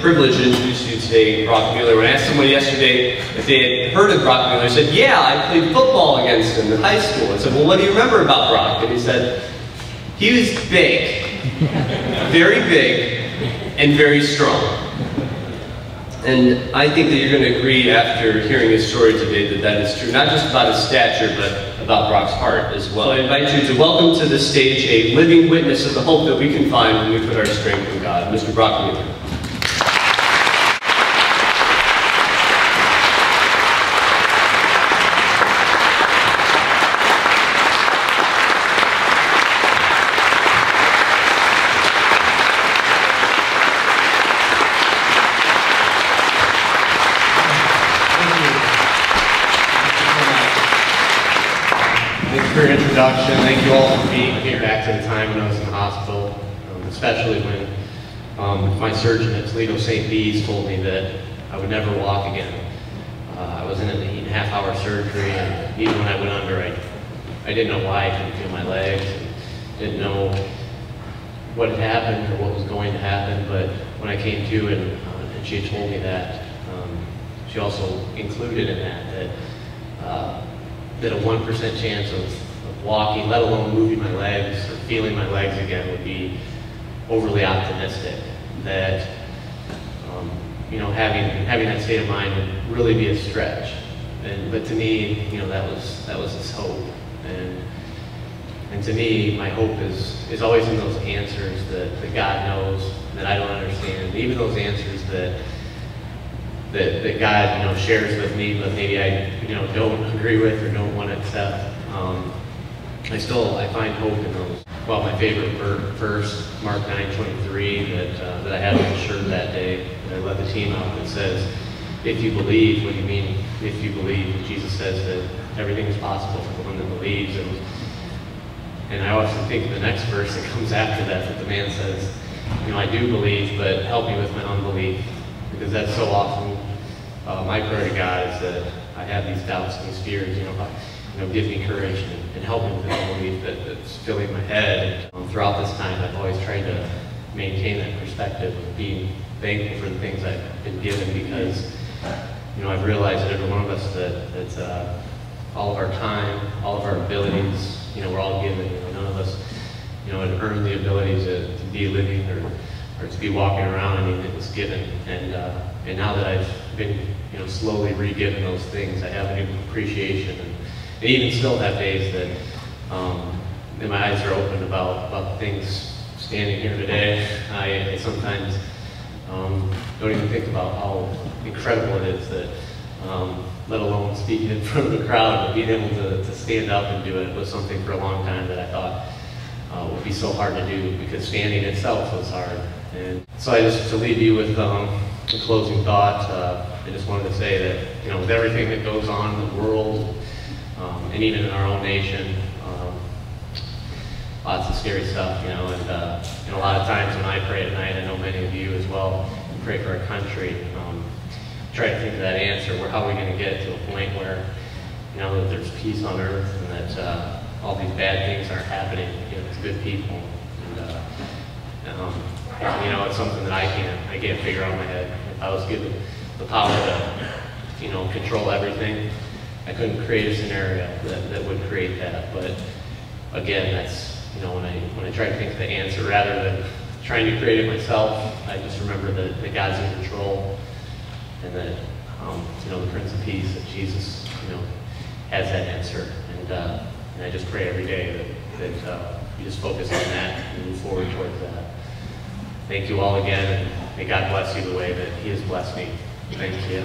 privilege to introduce you today, Brock Mueller. When I asked someone yesterday if they had heard of Brock Mueller, they said, yeah, I played football against him in high school. I said, well, what do you remember about Brock? And he said, he was big, very big, and very strong. And I think that you're going to agree after hearing his story today that that is true, not just about his stature, but about Brock's heart as well. I invite you to welcome to the stage a living witness of the hope that we can find when we put our strength in God, Mr. Brock Mueller. For your introduction. Thank you all for being here back to the time when I was in the hospital, especially when my surgeon at Toledo St. B's told me that I would never walk again. I was in an 8.5-hour surgery, and even when I went under, I didn't know why I couldn't feel my legs, and didn't know what had happened or what was going to happen, but when I came to and she had told me that, she also included in that a 1% chance of walking, let alone moving my legs or feeling my legs again, would be overly optimistic. That having that state of mind would really be a stretch. But to me, that was his hope. And to me, my hope is always in those answers that God knows that I don't understand. Even those answers that God shares with me, but maybe I don't agree with or don't want to accept. I find hope in those. Well, my favorite verse, Mark 9:23, that I had on the shirt that day, that I led the team out, that says, "If you believe," what do you mean? If you believe, Jesus says that everything is possible for the one that believes. And I often think the next verse that comes after that the man says, "I do believe, but help me with my unbelief," because that's so often my prayer to God is that I have these doubts and these fears. Give me courage and help me with this belief that's filling my head. Throughout this time, I've always tried to maintain that perspective of being thankful for the things I've been given, because I've realized that every one of us that all of our time, all of our abilities, we're all given. None of us had earned the ability to be living or to be walking around. I mean, it was given. And now that I've been slowly re-given those things, I have a new appreciation. And even still have days that my eyes are open about the things standing here today. I sometimes don't even think about how incredible it is that, let alone speaking in front of a crowd, but being able to stand up and do it was something for a long time that I thought would be so hard to do, because standing itself was hard. And so to leave you with a closing thought, I just wanted to say that, with everything that goes on in the world, and even in our own nation, lots of scary stuff, and a lot of times when I pray at night, I know many of you as well, pray for our country, try to think of that answer, how are we going to get to a point where, that there's peace on earth, and that all these bad things aren't happening, to good people. And it's something that I can't figure out in my head. If I was given the power to, control everything, I couldn't create a scenario that would create that. But again, that's, when I try to think of the answer, rather than trying to create it myself, I just remember that God's in control, and that, the Prince of Peace, that Jesus, has that answer. And I just pray every day that we just focus on that and move forward towards that. Thank you all again, and may God bless you the way that He has blessed me. Thank you.